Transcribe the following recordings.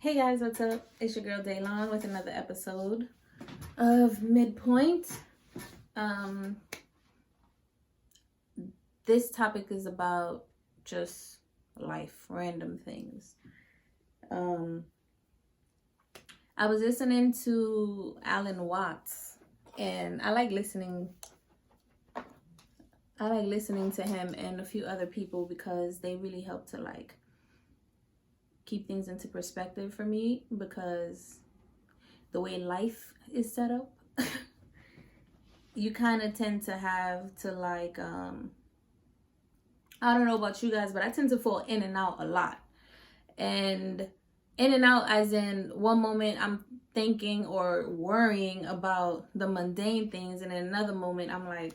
Hey guys, what's up? It's your girl Daylon with another episode of Midpoint. Um, this topic is about just life, random things. I was listening to Alan Watts, and I like listening to him and a few other people because they really help to keep things into perspective for me, because the way life is set up, you kind of tend to have to I don't know about you guys, but I tend to fall in and out a lot. And in and out as in one moment I'm thinking or worrying about the mundane things, and in another moment I'm like,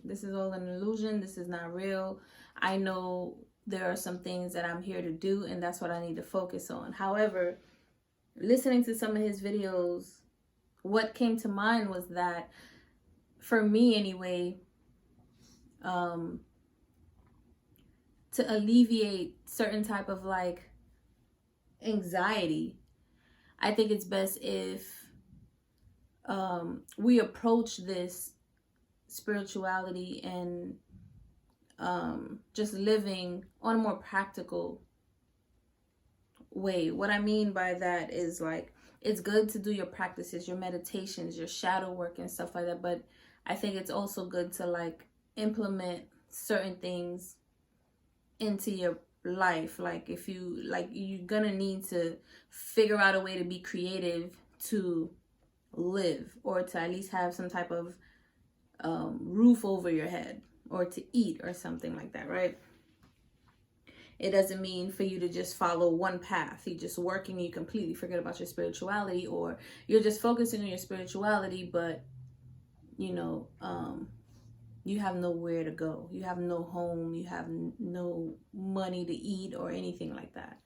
this is all an illusion, this is not real. I know there are some things that I'm here to do, and that's what I need to focus on. However, listening to some of his videos, what came to mind was that, for me anyway, to alleviate certain type of anxiety, I think it's best if we approach this spirituality and just living on a more practical way. What I mean by that is, it's good to do your practices, your meditations, your shadow work and stuff like that, but I think it's also good to implement certain things into your life. If you're gonna need to figure out a way to be creative to live, or to at least have some type of roof over your head, or to eat or something like that, right? It doesn't mean for you to just follow one path. You're just working, you completely forget about your spirituality, or you're just focusing on your spirituality, but you have nowhere to go. You have no home. You have no money to eat or anything like that.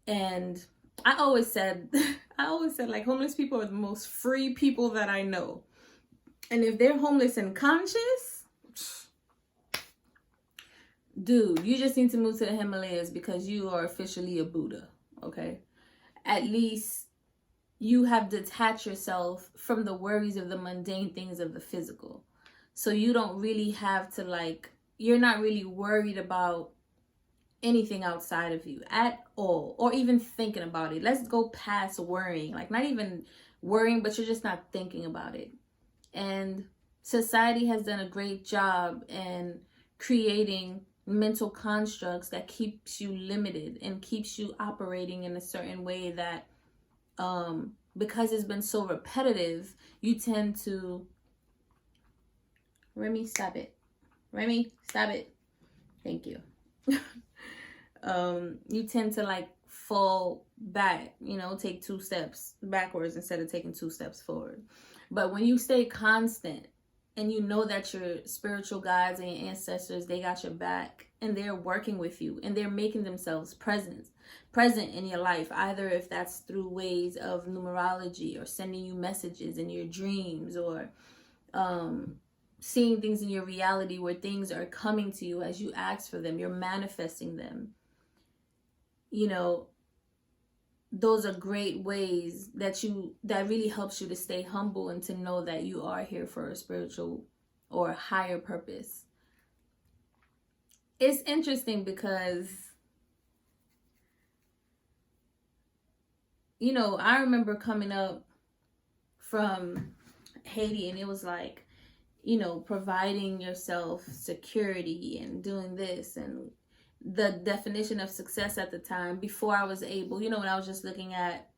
And I always said, homeless people are the most free people that I know. And if they're homeless and conscious, dude, you just need to move to the Himalayas, because you are officially a Buddha, okay? At least you have detached yourself from the worries of the mundane things of the physical. So you don't really have to you're not really worried about anything outside of you at all, or even thinking about it. Let's go past worrying, not even worrying, but you're just not thinking about it. And society has done a great job in creating mental constructs that keeps you limited and keeps you operating in a certain way that because it's been so repetitive, you tend to Remy, stop it. Remy, stop it. Thank you. You tend to fall back, take 2 steps backwards instead of taking 2 steps forward. But when you stay constant and you know that your spiritual guides and your ancestors, they got your back, and they're working with you, and they're making themselves present in your life, either if that's through ways of numerology, or sending you messages in your dreams, or seeing things in your reality where things are coming to you as you ask for them, you're manifesting them. Those are great ways that really helps you to stay humble and to know that you are here for a spiritual or higher purpose. It's interesting because I remember coming up from Haiti, and it was providing yourself security and doing this, and the definition of success at the time, before I was able, when I was just looking at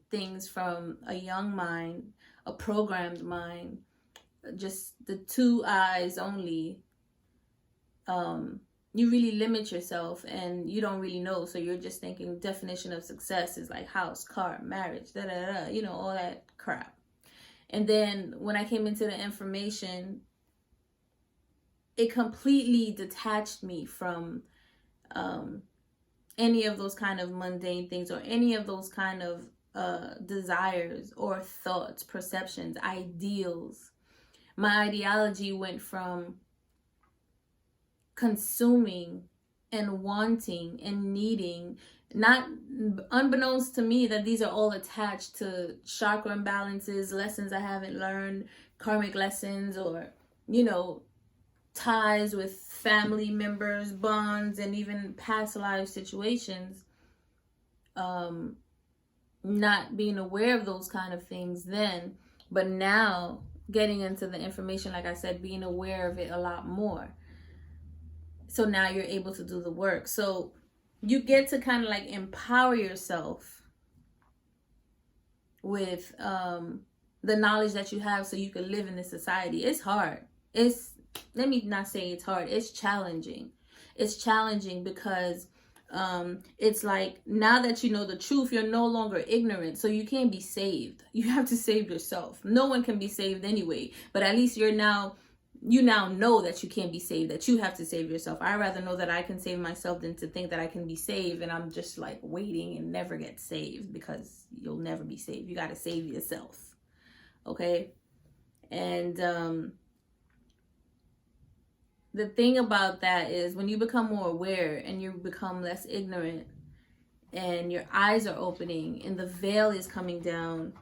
things from a young mind, a programmed mind, just the 2 eyes only, you really limit yourself and you don't really know. So you're just thinking definition of success is house, car, marriage, all that crap. And then when I came into the information, it completely detached me from any of those kind of mundane things, or any of those kind of desires or thoughts, perceptions, ideals. My ideology went from consuming and wanting and needing Not unbeknownst to me that these are all attached to chakra imbalances, lessons I haven't learned, karmic lessons, or, you know, ties with family members, bonds, and even past life situations. Not being aware of those kind of things then, but now getting into the information, like I said, being aware of it a lot more. So now you're able to do the work. So you get to kind of like empower yourself with the knowledge that you have so you can live in this society. It's hard. Let me not say it's hard. It's challenging. It's challenging because it's like, now that you know the truth, you're no longer ignorant, so you can't be saved. You have to save yourself. No one can be saved anyway, but at least you now know that you can't be saved, that you have to save yourself. I'd rather know that I can save myself than to think that I can be saved and I'm just like waiting and never get saved, because you'll never be saved. You got to save yourself. Okay? And the thing about that is, when you become more aware and you become less ignorant and your eyes are opening and the veil is coming down,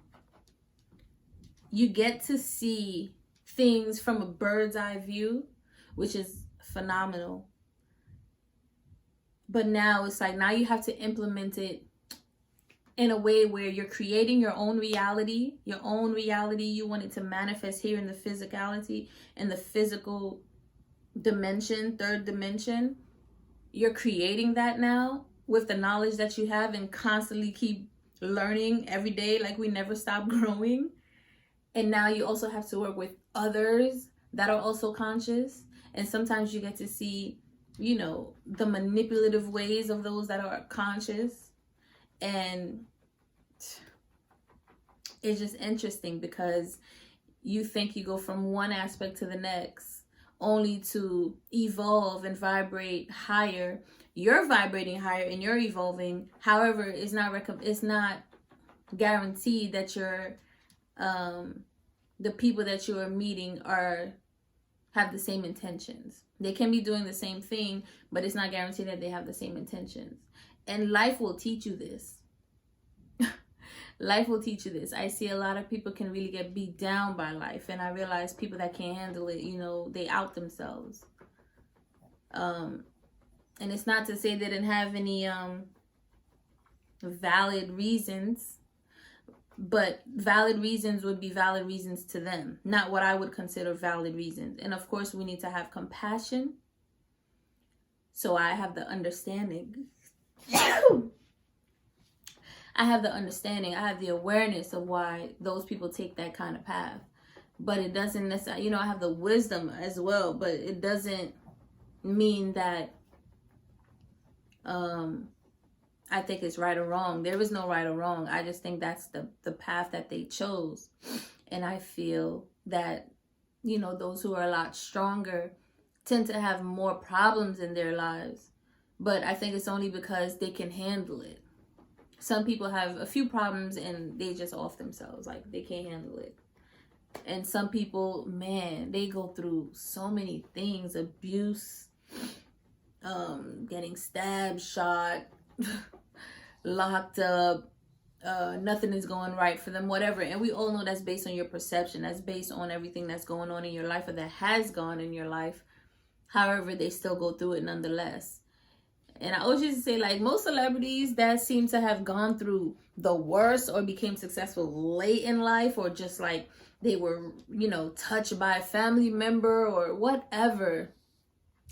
you get to see things from a bird's eye view, which is phenomenal. But now it's like, now you have to implement it in a way where you're creating your own reality you want it to manifest here in the physicality, in the physical dimension, third dimension. You're creating that now with the knowledge that you have, and constantly keep learning every day, like we never stop growing. And now you also have to work with others that are also conscious, and sometimes you get to see, you know, the manipulative ways of those that are conscious. And it's just interesting because you think you go from one aspect to the next, only to evolve and vibrate higher. You're vibrating higher and you're evolving. However, it's not guaranteed that you're the people that you are meeting have the same intentions. They can be doing the same thing, but it's not guaranteed that they have the same intentions. And life will teach you this. Life will teach you this. I see a lot of people can really get beat down by life, and I realize people that can't handle it, you know, they out themselves. And it's not to say they didn't have any valid reasons, but valid reasons would be valid reasons to them, not what I would consider valid reasons. And of course, we need to have compassion. So I have the understanding. I have the awareness of why those people take that kind of path. But it doesn't necessarily, you know, I have the wisdom as well, but it doesn't mean that I think it's right or wrong. There is no right or wrong. I just think that's the path that they chose. And I feel that, you know, those who are a lot stronger tend to have more problems in their lives. But I think it's only because they can handle it. Some people have a few problems and they just off themselves, like they can't handle it. And some people, man, they go through so many things: abuse, getting stabbed, shot, locked up, nothing is going right for them, whatever. And we all know that's based on your perception. That's based on everything that's going on in your life or that has gone in your life. However, they still go through it nonetheless. And I always used to say, like, most celebrities that seem to have gone through the worst or became successful late in life, or just like they were, you know, touched by a family member or whatever,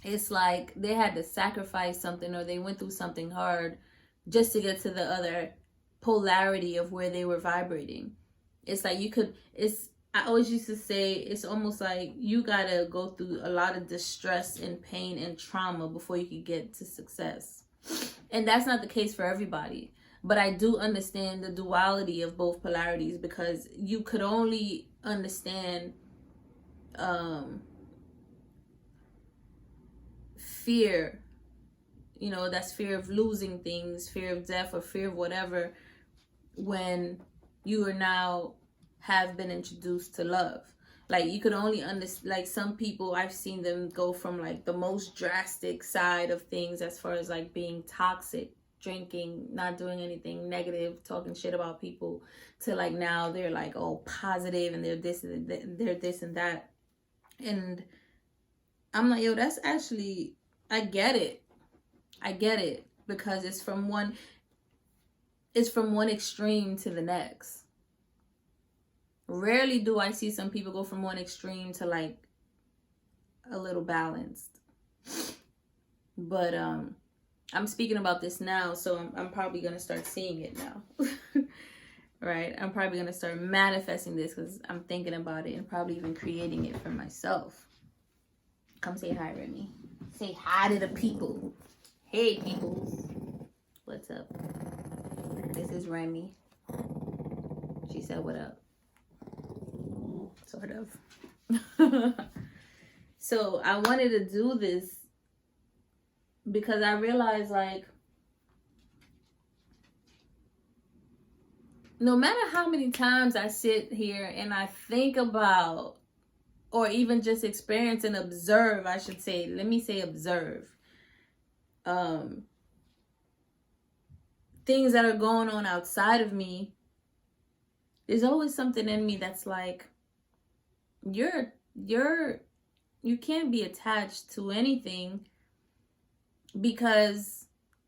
it's like they had to sacrifice something or they went through something hard just to get to the other polarity of where they were vibrating. It's like I always used to say, it's almost like you gotta go through a lot of distress and pain and trauma before you could get to success. And that's not the case for everybody. But I do understand the duality of both polarities, because you could only understand fear. You know, that's fear of losing things, fear of death, or fear of whatever, when you are now have been introduced to love. Like, you could only understand, like, some people, I've seen them go from like the most drastic side of things as far as like being toxic, drinking, not doing anything negative, talking shit about people, to like now they're like all positive and they're this and they're this and that. And I'm like, yo, that's actually, I get it. I get it, because it's from one extreme to the next. Rarely do I see some people go from one extreme to like a little balanced. But I'm speaking about this now, so I'm probably gonna start seeing it now. Right? I'm probably gonna start manifesting this because I'm thinking about it and probably even creating it for myself. Come say hi, Remy. Say hi to the people. Hey, people. What's up? This is Remy. She said, what up? Sort of. So I wanted to do this because I realized, like, no matter how many times I sit here and I think about, or even just experience and observe, I should say, let me say observe, things that are going on outside of me, there's always something in me that's like, you can't be attached to anything, because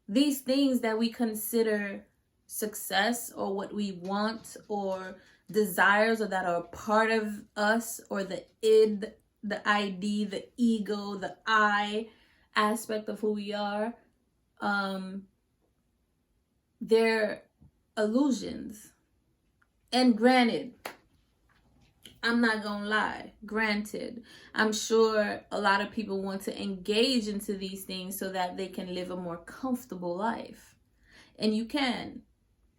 these things that we consider success or what we want or desires, or that are part of us, or the id, the ID, the ego, the I aspect of who we are, they're illusions. And granted, I'm not gonna lie, granted, I'm sure a lot of people want to engage into these things so that they can live a more comfortable life. And you can,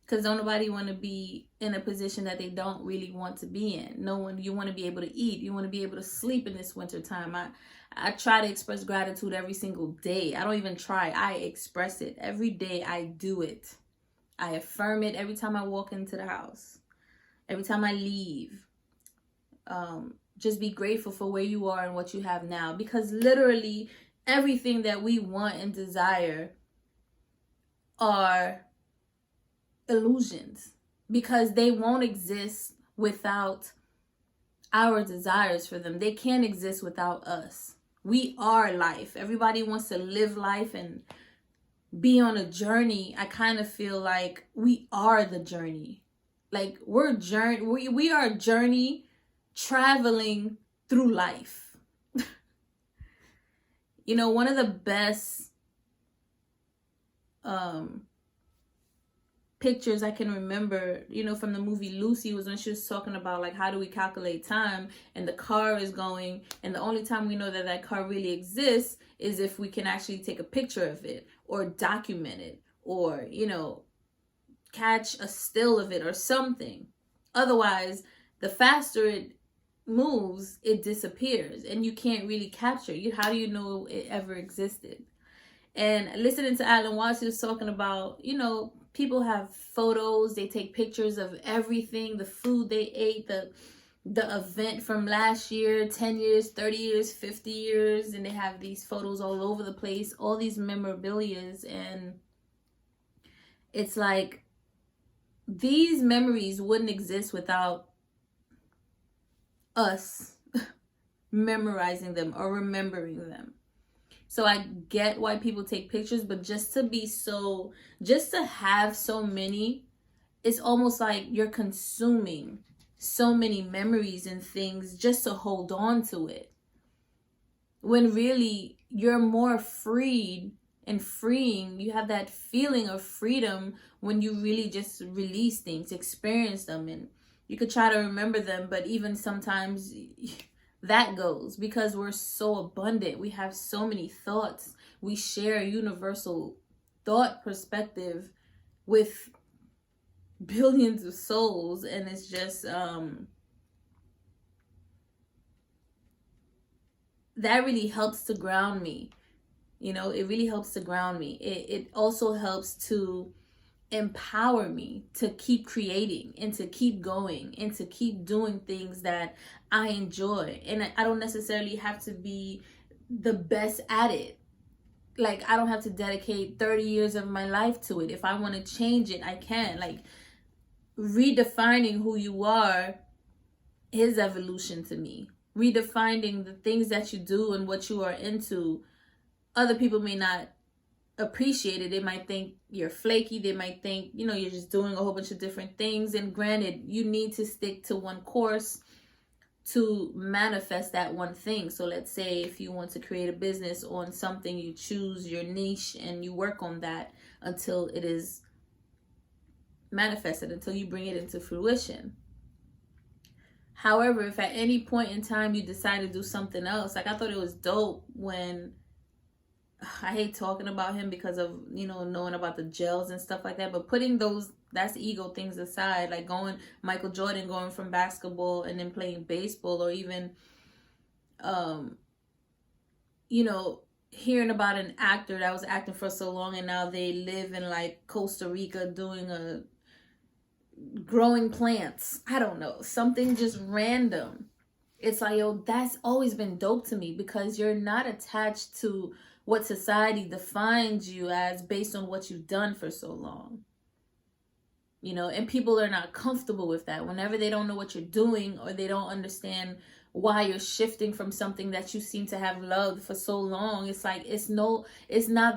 because don't nobody want to be in a position that they don't really want to be in. No one. You want to be able to eat. You want to be able to sleep in this winter time. I try to express gratitude every single day. I don't even try. I express it. Every day I do it. I affirm it every time I walk into the house. Every time I leave. Just be grateful for where you are and what you have now. Because literally everything that we want and desire are illusions, because they won't exist without our desires for them. They can't exist without us. We are life. Everybody wants to live life and be on a journey. I kind of feel like we are the journey. Like we are a journey traveling through life. You know, one of the best pictures I can remember, you know, from the movie Lucy, was when she was talking about like, how do we calculate time, and the car is going, and the only time we know that that car really exists is if we can actually take a picture of it or document it, or, you know, catch a still of it or something. Otherwise, the faster it moves, it disappears and you can't really capture it. How do you know it ever existed? And listening to Alan Watts, he was talking about, you know, people have photos, they take pictures of everything, the food they ate, the event from last year, 10 years, 30 years, 50 years, and they have these photos all over the place, all these memorabilias. And it's like, these memories wouldn't exist without us memorizing them or remembering them. So I get why people take pictures, but just to have so many, it's almost like you're consuming so many memories and things just to hold on to it. When really you're more freed and freeing. You have that feeling of freedom when you really just release things, experience them, and you could try to remember them, but even sometimes that goes, because we're so abundant. We have so many thoughts. We share a universal thought perspective with billions of souls, and it's just that really helps to ground me. You know, it really helps to ground me. It also helps to empower me to keep creating and to keep going and to keep doing things that I enjoy. And I don't necessarily have to be the best at it. like, I don't have to dedicate 30 years of my life to it. If I want to change it, I can. Like, redefining who you are is evolution to me. Redefining the things that you do and what you are into. Other people may not appreciate it. They might think you're flaky. They might think, you know, you're just doing a whole bunch of different things. And granted, you need to stick to one course to manifest that one thing. So let's say if you want to create a business on something, you choose your niche and you work on that until it is manifested, until you bring it into fruition. However, if at any point in time you decide to do something else, like, I thought it was dope when, I hate talking about him because of, you know, knowing about the gels and stuff like that, but putting those, that's ego things aside, like Michael Jordan going from basketball and then playing baseball, or even, you know, hearing about an actor that was acting for so long and now they live in like Costa Rica doing growing plants. I don't know, something just random. It's like, yo, that's always been dope to me, because you're not attached to what society defines you as based on what you've done for so long. You know, and people are not comfortable with that. Whenever they don't know what you're doing, or they don't understand why you're shifting from something that you seem to have loved for so long, it's like, it's not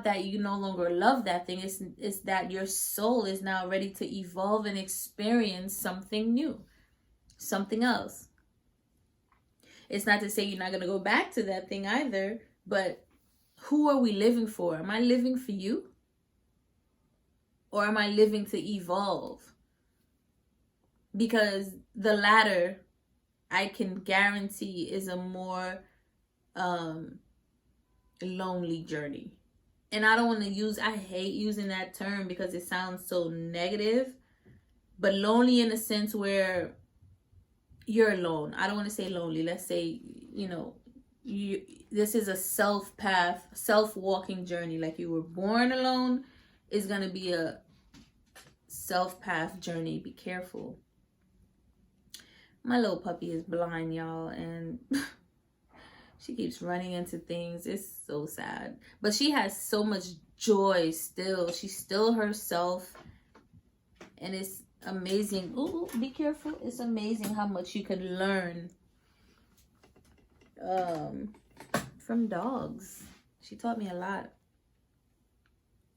that you no longer love that thing. It's that your soul is now ready to evolve and experience something new, something else. It's not to say you're not going to go back to that thing either, but who are we living for? Am I living for you? Or am I living to evolve? Because the latter, I can guarantee, is a more lonely journey. And I don't want to I hate using that term because it sounds so negative, but lonely in a sense where you're alone. I don't want to say lonely. Let's say, you know, this is a self-walking journey. Like, you were born alone, is going to be a self-path journey. Be careful. My little puppy is blind, y'all, and she keeps running into things. It's so sad. But she has so much joy still. She's still herself. And it's amazing. Ooh, be careful. It's amazing how much you can learn from dogs. She taught me a lot.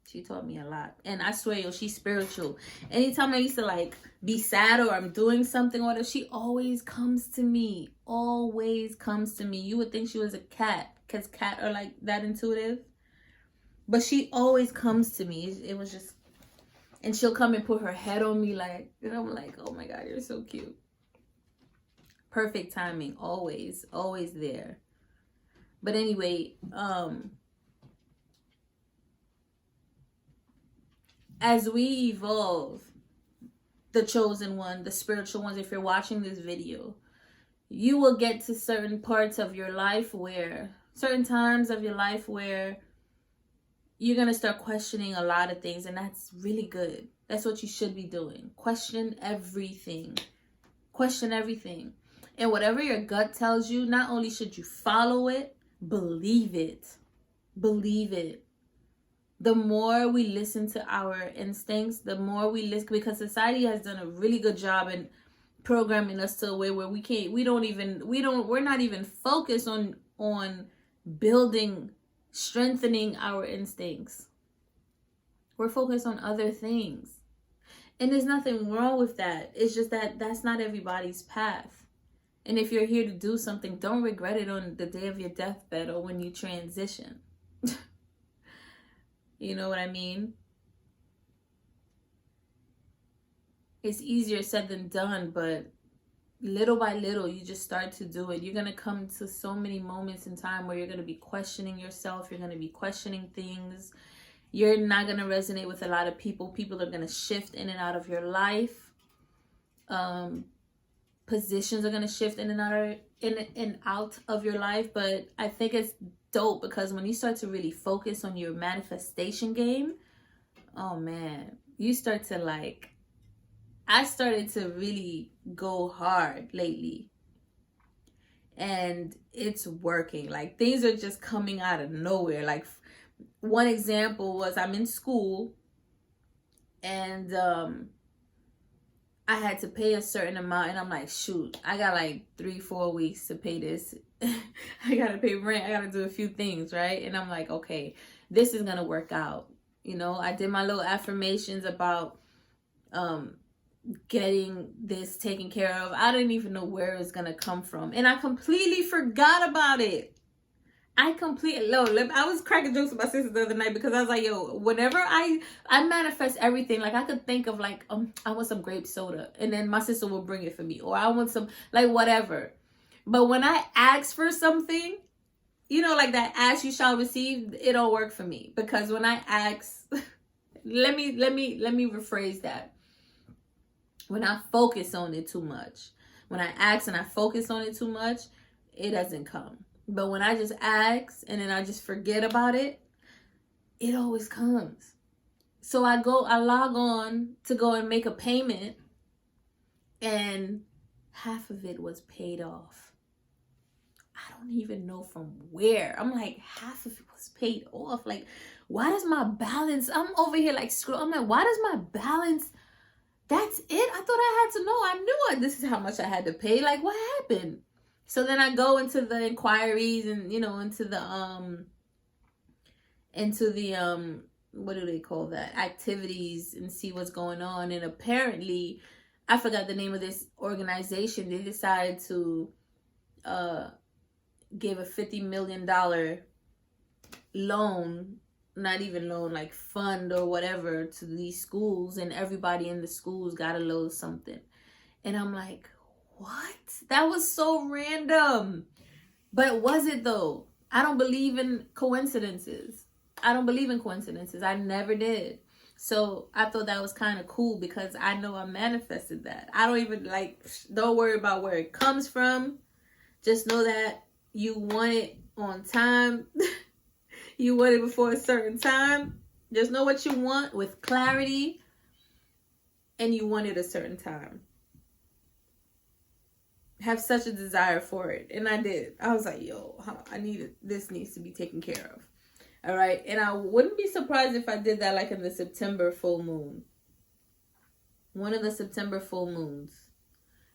She taught me a lot. And I swear, yo, she's spiritual. Anytime I used to like be sad or I'm doing something or whatever, she always comes to me. Always comes to me. You would think she was a cat, because cats are like that intuitive. But she always comes to me. It was just, and she'll come and put her head on me, like, and I'm like, oh my God, you're so cute. Perfect timing. Always, always there. But anyway, as we evolve, the chosen one, the spiritual ones, if you're watching this video, you will get to certain parts of your life certain times of your life where you're going to start questioning a lot of things. And that's really good. That's what you should be doing. Question everything. Question everything. And whatever your gut tells you, not only should you follow it, believe it. Believe it. The more we listen to our instincts, the more we listen, because society has done a really good job in programming us to a way where we're not even focused on building, strengthening our instincts. We're focused on other things. And there's nothing wrong with that. It's just that that's not everybody's path. And if you're here to do something, don't regret it on the day of your deathbed or when you transition. You know what I mean? It's easier said than done, but little by little, you just start to do it. You're going to come to so many moments in time where you're going to be questioning yourself. You're going to be questioning things. You're not going to resonate with a lot of people. People are going to shift in and out of your life. Positions are going to shift in and out of your life. But I think it's dope because when you start to really focus on your manifestation game, oh man, you start to like, I started to really go hard lately, and it's working. Like, things are just coming out of nowhere. Like, One example was I'm in school, and I had to pay a certain amount, and I'm like, shoot, I got like 3-4 weeks to pay this. I gotta pay rent, I gotta do a few things, right? And I'm like, okay, this is gonna work out. You know, I did my little affirmations about getting this taken care of. I didn't even know where it was gonna come from, and I completely forgot about it. I was cracking jokes with my sister the other night because I was like, yo, whenever I manifest everything, like I could think of like, I want some grape soda, and then my sister will bring it for me, or I want some, like, whatever. But when I ask for something, you know, like that ask you shall receive, it don't work for me, because when I ask, let me rephrase that. When I focus on it too much, when I ask and I focus on it too much, it doesn't come. But when I just ask and then I just forget about it, it always comes. So I log on to go and make a payment, and half of it was paid off. I don't even know from where. I'm like, half of it was paid off. Like, why does my balance, I'm over here like, screw, I'm like, why does my balance, that's it? I thought I had to know. I knew this is how much I had to pay. Like, what happened? So then I go into the inquiries and, you know, into the what do they call that? Activities, and see what's going on. And apparently, I forgot the name of this organization. They decided to give a $50 million loan, not even loan, like fund or whatever, to these schools, and everybody in the schools got a little something. And I'm like, what? That was so random. But was it though? I don't believe in coincidences. I never did. So I thought that was kind of cool, because I know I manifested that. I don't even don't worry about where it comes from. Just know that you want it on time. You want it before a certain time. Just know what you want with clarity, and you want it a certain time. Have such a desire for it, and I did. I was like, yo, this needs to be taken care of. All right. And I wouldn't be surprised if I did that like in the September full moon. One of the September full moons.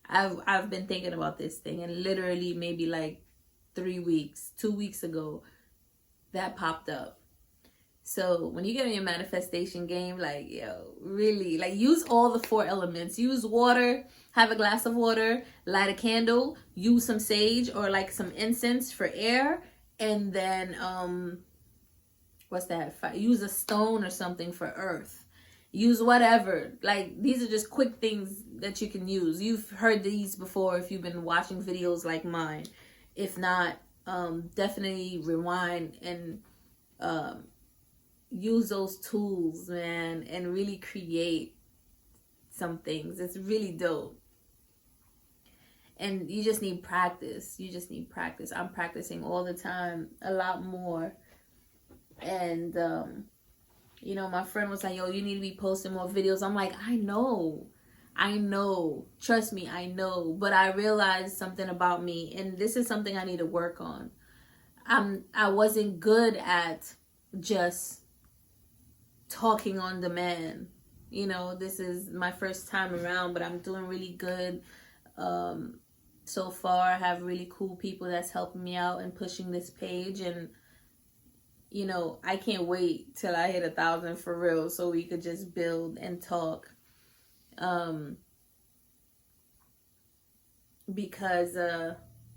I've been thinking about this thing, and literally maybe like 2 weeks ago, that popped up. So when you get in your manifestation game, like, yo, really, like, use all the 4 elements. Use water, have a glass of water, light a candle, use some sage or like some incense for air, and then use a stone or something for earth. Use whatever. Like, these are just quick things that you can use. You've heard these before if you've been watching videos like mine. If not, definitely rewind and use those tools, man, and really create some things. It's really dope. And you just need practice. I'm practicing all the time, a lot more. And you know, my friend was like, yo, you need to be posting more videos. I'm like, I know, trust me, I know. But I realized something about me, and this is something I need to work on. I wasn't good at just talking on demand. You know, this is my first time around, but I'm doing really good so far. I have really cool people that's helping me out and pushing this page, and you know, I can't wait till I hit 1,000 for real, so we could just build and talk. Because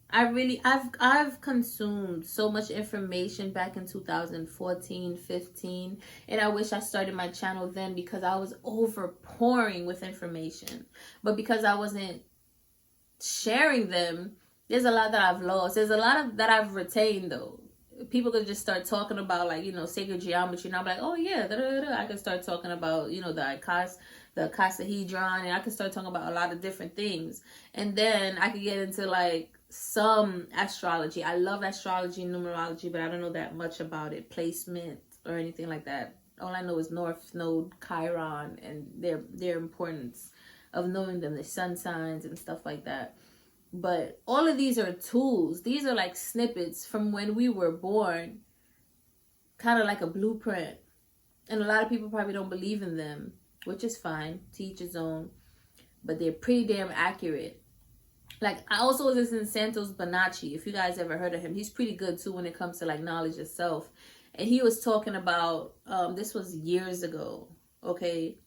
I've consumed so much information back in 2014, 15, and I wish I started my channel then, because I was overpouring with information. But because I wasn't sharing them, there's a lot that I've lost. There's a lot of that I've retained though. People could just start talking about, like, you know, sacred geometry, and I'm like, oh yeah, I could start talking about, you know, the icosahedron, and I could start talking about a lot of different things. And then I could get into like some astrology. I love astrology and numerology, but I don't know that much about it, placement or anything like that. All I know is North Node, Chiron, and their importance of knowing them, the sun signs and stuff like that. But all of these are tools. These are like snippets from when we were born kind of like a blueprint. And a lot of people probably don't believe in them, which is fine, to each his own. But they're pretty damn accurate. Like, I also was listening to Santos Bonacci, if you guys ever heard of him. He's pretty good too when it comes to like knowledge itself. And he was talking about, this was years ago, okay,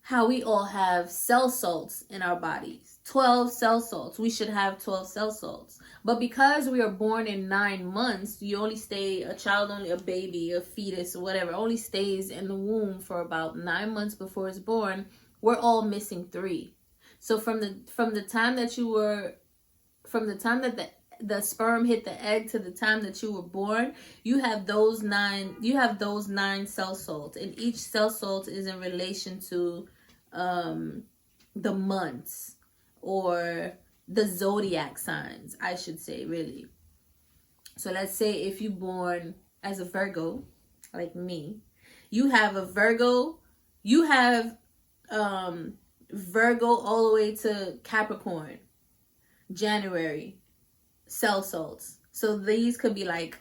how we all have cell salts in our bodies. 12 cell salts. We should have 12 cell salts. But because we are born in 9 months, you only stay, a child, only a baby, a fetus, or whatever, only stays in the womb for about 9 months before it's born. We're all missing 3. So from the time that you were, from the time that the sperm hit the egg to the time that you were born, you have those 9 cell salts, and each cell salt is in relation to the months, or the zodiac signs, I should say, really. So let's say if you're born as a Virgo, like me, you have a Virgo, you have Virgo all the way to Capricorn, January, cell salts. So these could be like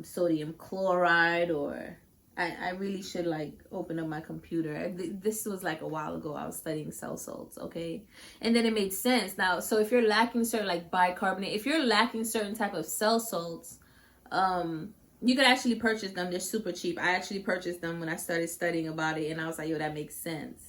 sodium chloride, or I really should like open up my computer. This was like a while ago. I was studying cell salts, okay? And then it made sense. Now, so if you're lacking certain like bicarbonate, if you're lacking certain type of cell salts, you could actually purchase them. They're super cheap. I actually purchased them when I started studying about it, and I was like, yo, that makes sense.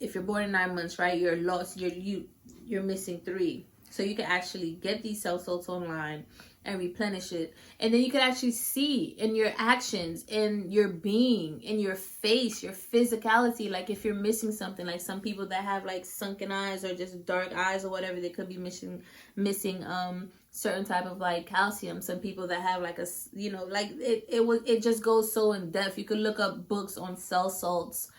If you're born in 9 months, right, you're lost. You're missing 3. So you can actually get these cell salts online and replenish it. And then you can actually see in your actions, in your being, in your face, your physicality, like if you're missing something. Like some people that have like sunken eyes or just dark eyes or whatever, they could be missing certain type of like calcium. Some people that have like a, you know, like it just goes so in depth. You could look up books on cell salts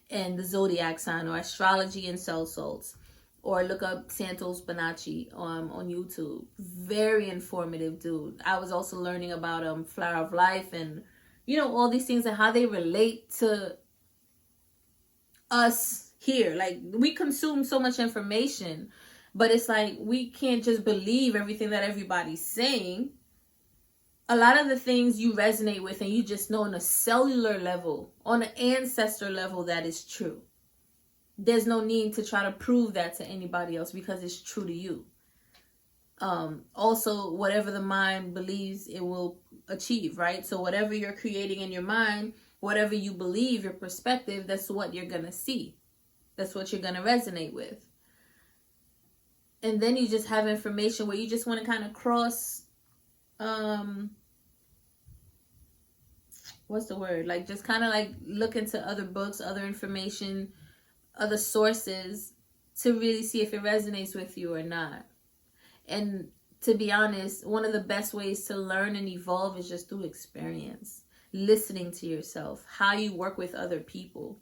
and the zodiac sign, or astrology and cell salts, or look up Santos Bonacci on YouTube. Very informative dude. I was also learning about Flower of Life, and you know, all these things and how they relate to us here. Like, we consume so much information, but it's like we can't just believe everything that everybody's saying. A lot of the things you resonate with, and you just know on a cellular level, on an ancestor level, that is true. There's no need to try to prove that to anybody else, because it's true to you. Also, whatever the mind believes, it will achieve, right? So whatever you're creating in your mind, whatever you believe, your perspective, that's what you're going to see. That's what you're going to resonate with. And then you just have information where you just want to kind of cross, what's the word? Like, just kind of like look into other books, other information, other sources, to really see if it resonates with you or not. And to be honest, one of the best ways to learn and evolve is just through experience, listening to yourself, how you work with other people.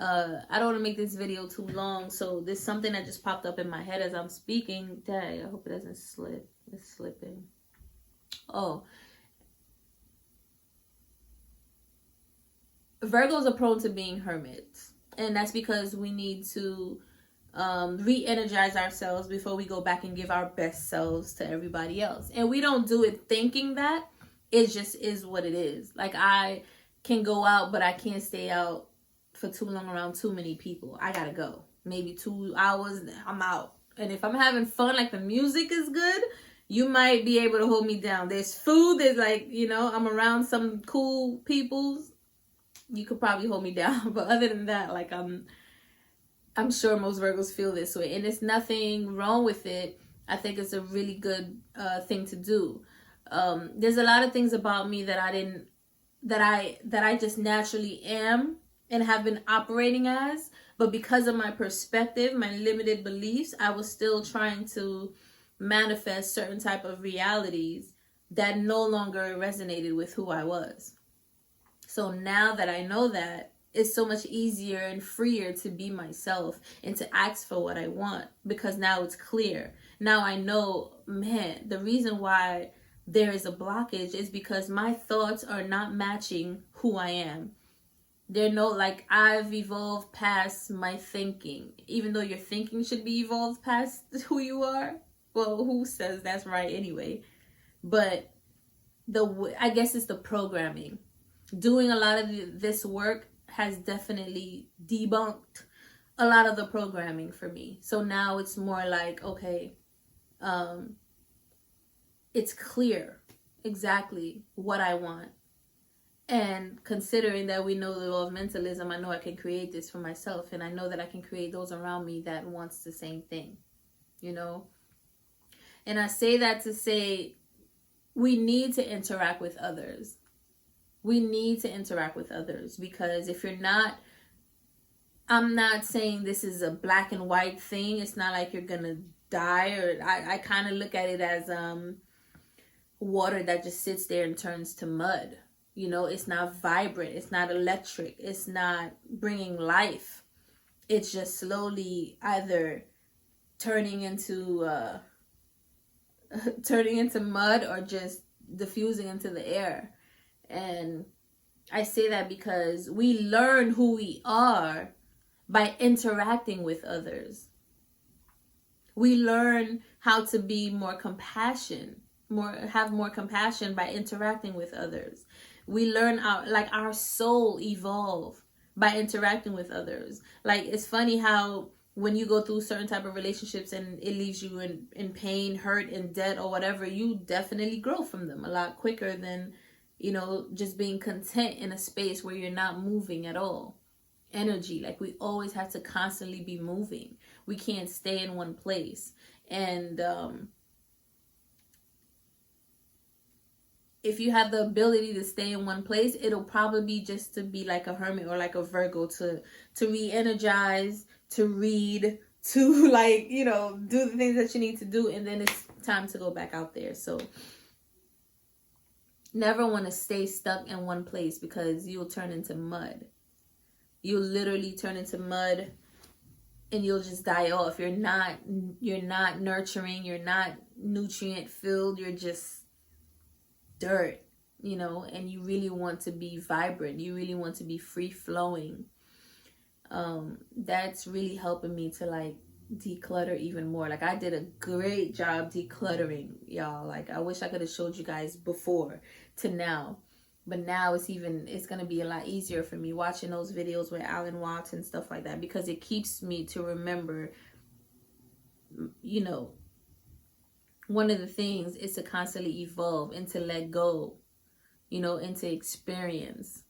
I don't want to make this video too long, so there's something that just popped up in my head as I'm speaking. Dang, I hope it doesn't slip. It's slipping. Oh, Virgos are prone to being hermits, and that's because we need to re-energize ourselves before we go back and give our best selves to everybody else. And we don't do it thinking that. It just is what it is. Like, I can go out, but I can't stay out for too long around too many people. I gotta go. Maybe 2 hours, I'm out. And if I'm having fun, like the music is good, you might be able to hold me down. There's food, there's like, you know, I'm around some cool people, you could probably hold me down. But other than that, like, I'm sure most Virgos feel this way, and there's nothing wrong with it. I think it's a really good thing to do. There's a lot of things about me that I just naturally am and have been operating as, but because of my perspective, my limited beliefs, I was still trying to manifest certain type of realities that no longer resonated with who I was. So now that I know that, it's so much easier and freer to be myself and to ask for what I want, because now it's clear. Now I know, man, the reason why there is a blockage is because my thoughts are not matching who I am. They're no, like, I've evolved past my thinking. Even though your thinking should be evolved past who you are. Well, who says that's right anyway? but I guess it's the programming. Doing a lot of this work has definitely debunked a lot of the programming for me. So now it's more like, okay, it's clear exactly what I want. And considering that we know the law of mentalism, I know I can create this for myself, and I know that I can create those around me that wants the same thing, you know? And I say that to say we need to interact with others. We need to interact with others, because if you're not, I'm not saying this is a black and white thing. It's not like you're gonna die, or I kind of look at it as water that just sits there and turns to mud. You know, it's not vibrant, it's not electric, it's not bringing life. It's just slowly either turning into mud or just diffusing into the air. And I say that because we learn who we are by interacting with others. We learn how to be more compassion, have more compassion by interacting with others. We learn our soul evolve by interacting with others. Like, it's funny how when you go through certain type of relationships and it leaves you in pain, hurt, and debt or whatever, you definitely grow from them a lot quicker than, you know, just being content in a space where you're not moving at all. Energy, like, we always have to constantly be moving. We can't stay in one place. And if you have the ability to stay in one place, it'll probably be just to be like a hermit or like a Virgo, to re-energize, to read, to, like, you know, do the things that you need to do, and then it's time to go back out there. So never want to stay stuck in one place, because you'll turn into mud. You'll literally turn into mud, and you'll just die off. You're not nurturing, you're not nutrient filled, you're just dirt, you know. And you really want to be vibrant, you really want to be free flowing. That's really helping me to, like, declutter even more. Like, I did a great job decluttering, y'all. Like, I wish I could have showed you guys before to now, but now it's gonna be a lot easier for me watching those videos with Alan Watts and stuff like that, because it keeps me to remember, you know, one of the things is to constantly evolve and to let go, you know, and to experience,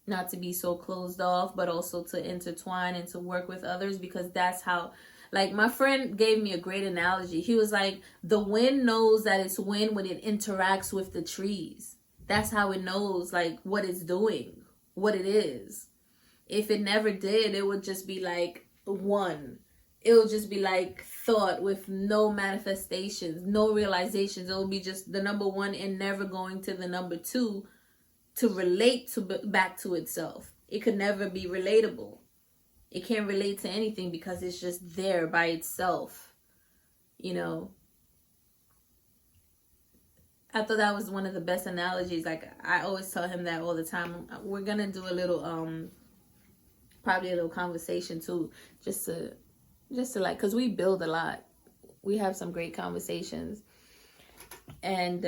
not to be so closed off, but also to intertwine and to work with others, because that's how, like, my friend gave me a great analogy. He was like, the wind knows that it's wind when it interacts with the trees. That's how it knows, like, what it's doing, what it is. If it never did, it would just be like one. It will just be like thought with no manifestations, no realizations. It will be just the number one and never going to the number two to relate to back to itself. It could never be relatable. It can't relate to anything because it's just there by itself, you know. I thought that was one of the best analogies. Like, I always tell him that all the time. We're gonna do a little probably a little conversation too, just to like, because we build a lot. We have some great conversations, and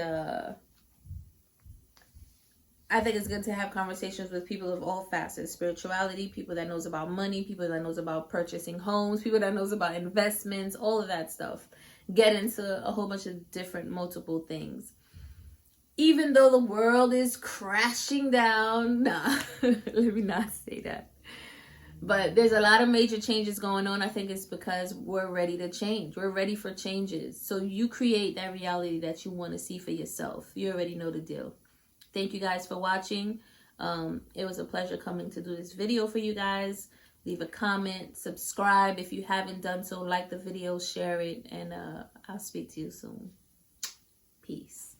I think it's good to have conversations with people of all facets: spirituality, people that knows about money, people that knows about purchasing homes, people that knows about investments, all of that stuff. Get into a whole bunch of different multiple things. Even though the world is crashing down, nah, let me not say that. But there's a lot of major changes going on. I think it's because we're ready to change. We're ready for changes. So you create that reality that you want to see for yourself. You already know the deal. Thank you guys for watching. It was a pleasure coming to do this video for you guys. Leave a comment, subscribe if you haven't done so, like the video, share it, and I'll speak to you soon. Peace.